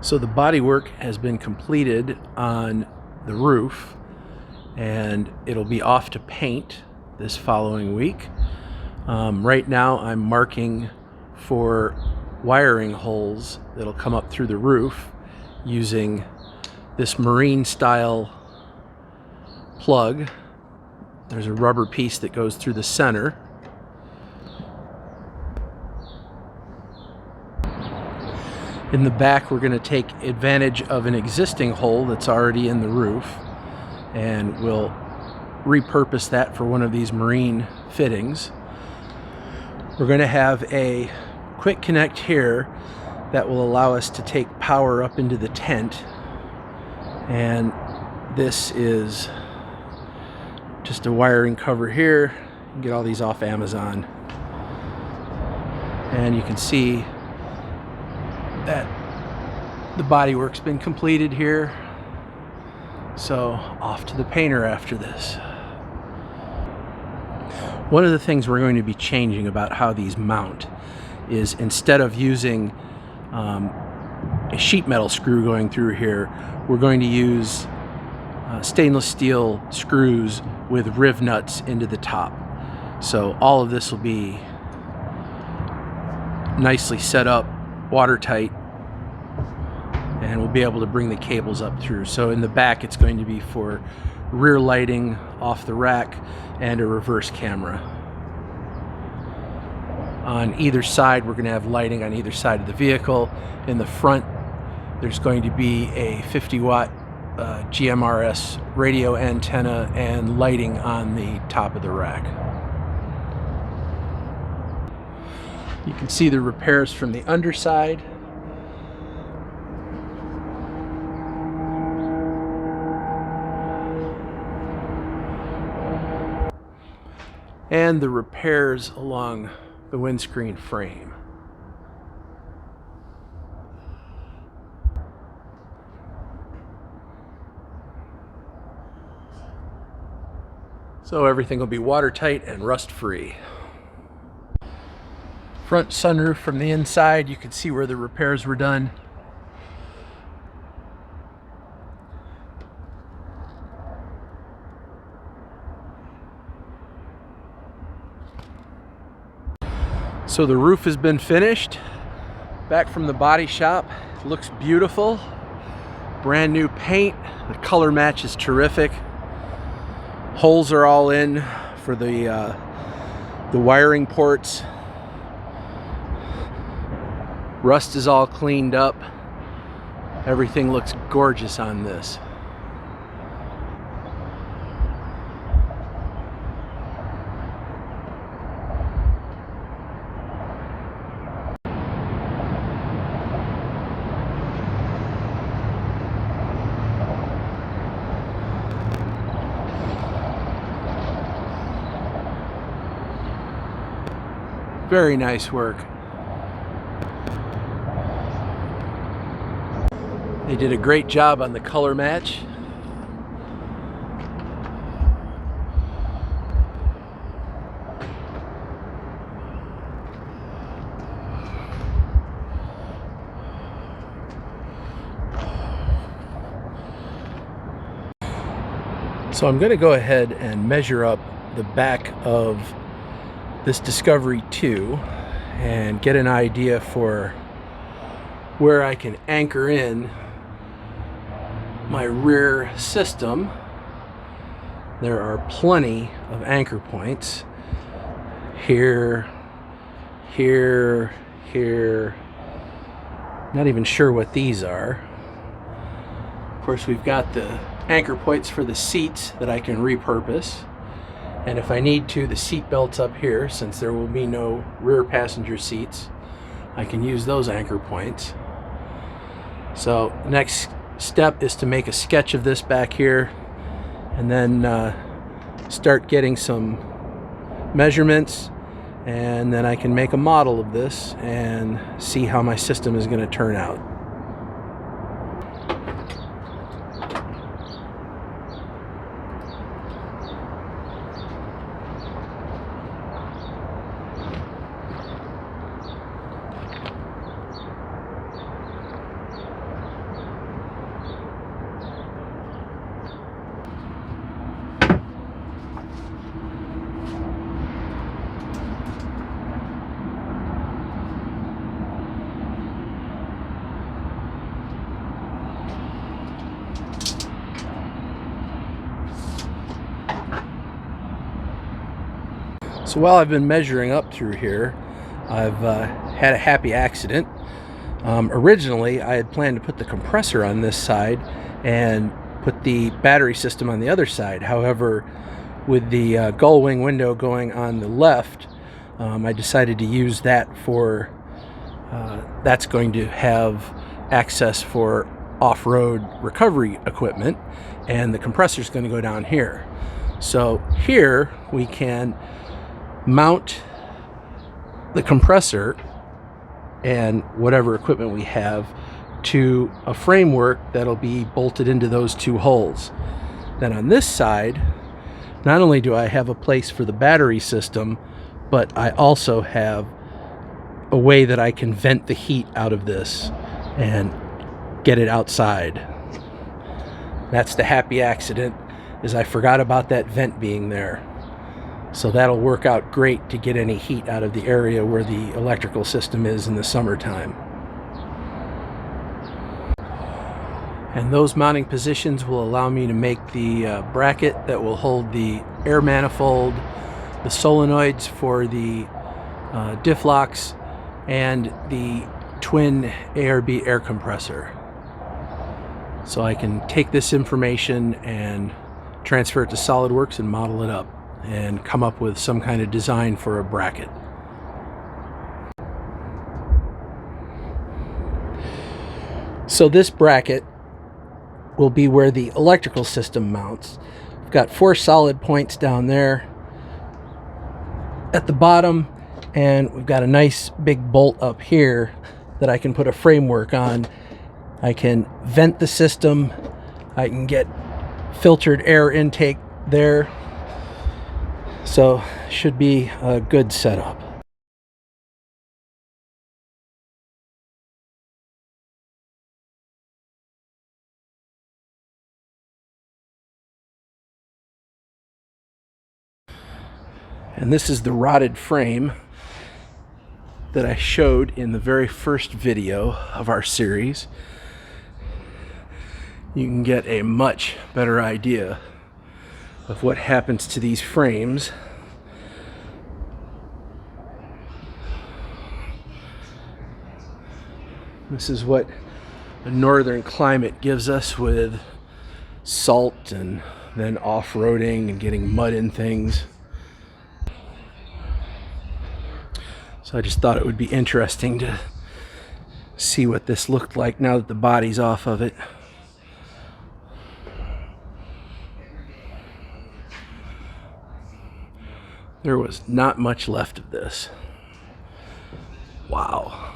So the bodywork has been completed on the roof, and it'll be off to paint this following week. Right now I'm marking for wiring holes that'll come up through the roof using this marine style plug. There's a rubber piece that goes through the center. In the back, we're going to take advantage of an existing hole that's already in the roof, and we'll repurpose that for one of these marine fittings. We're going to have a quick connect here that will allow us to take power up into the tent, and this is just a wiring cover here. You can get all these off Amazon, and you can see that the bodywork's been completed here. So off to the painter after this. One of the things we're going to be changing about how these mount is, instead of using a sheet metal screw going through here, we're going to use stainless steel screws with riv nuts into the top. So all of this will be nicely set up, watertight, and we'll be able to bring the cables up through. So in the back, it's going to be for rear lighting off the rack and a reverse camera. On either side, we're going to have lighting on either side of the vehicle. In the front, there's going to be a 50-watt GMRS radio antenna and lighting on the top of the rack. You can see the repairs from the underside. And the repairs along the windscreen frame. So everything will be watertight and rust-free. Front sunroof from the inside, you can see where the repairs were done. So the roof has been finished, back from the body shop. It looks beautiful. Brand new paint. The color match is terrific. Holes are all in for the wiring ports. Rust is all cleaned up. Everything looks gorgeous on this. Very nice work. They did a great job on the color match. So I'm going to go ahead and measure up the back of this Discovery 2 and get an idea for where I can anchor in my rear system. There are plenty of anchor points here, here, here. Not even sure what these are. Of course, we've got the anchor points for the seats that I can repurpose. And if I need to, the seat belts up here, since there will be no rear passenger seats, I can use those anchor points. So the next step is to make a sketch of this back here, and then start getting some measurements, and then I can make a model of this and see how my system is going to turn out. So while I've been measuring up through here, I've had a happy accident. Originally, I had planned to put the compressor on this side and put the battery system on the other side. However, with the gull wing window going on the left, I decided to use that for, that's going to have access for off-road recovery equipment, and the compressor is going to go down here. So here we can mount the compressor and whatever equipment we have to a framework that'll be bolted into those two holes. Then on this side, not only do I have a place for the battery system, but I also have a way that I can vent the heat out of this and get it outside. That's the happy accident, is I forgot about that vent being there. So that'll work out great to get any heat out of the area where the electrical system is in the summertime. And those mounting positions will allow me to make the bracket that will hold the air manifold, the solenoids for the diff locks, and the twin ARB air compressor. So I can take this information and transfer it to SolidWorks and model it up and come up with some kind of design for a bracket. So this bracket will be where the electrical system mounts. We've got 4 solid points down there at the bottom, and we've got a nice big bolt up here that I can put a framework on. I can vent the system, I can get filtered air intake there, so should be a good setup. And this is the rotted frame that I showed in the very first video of our series. You can get a much better idea of what happens to these frames This is what a northern climate gives us, with salt and then off-roading and getting mud in things. So I just thought it would be interesting to see what this looked like now that the body's off of it. There was not much left of this. Wow.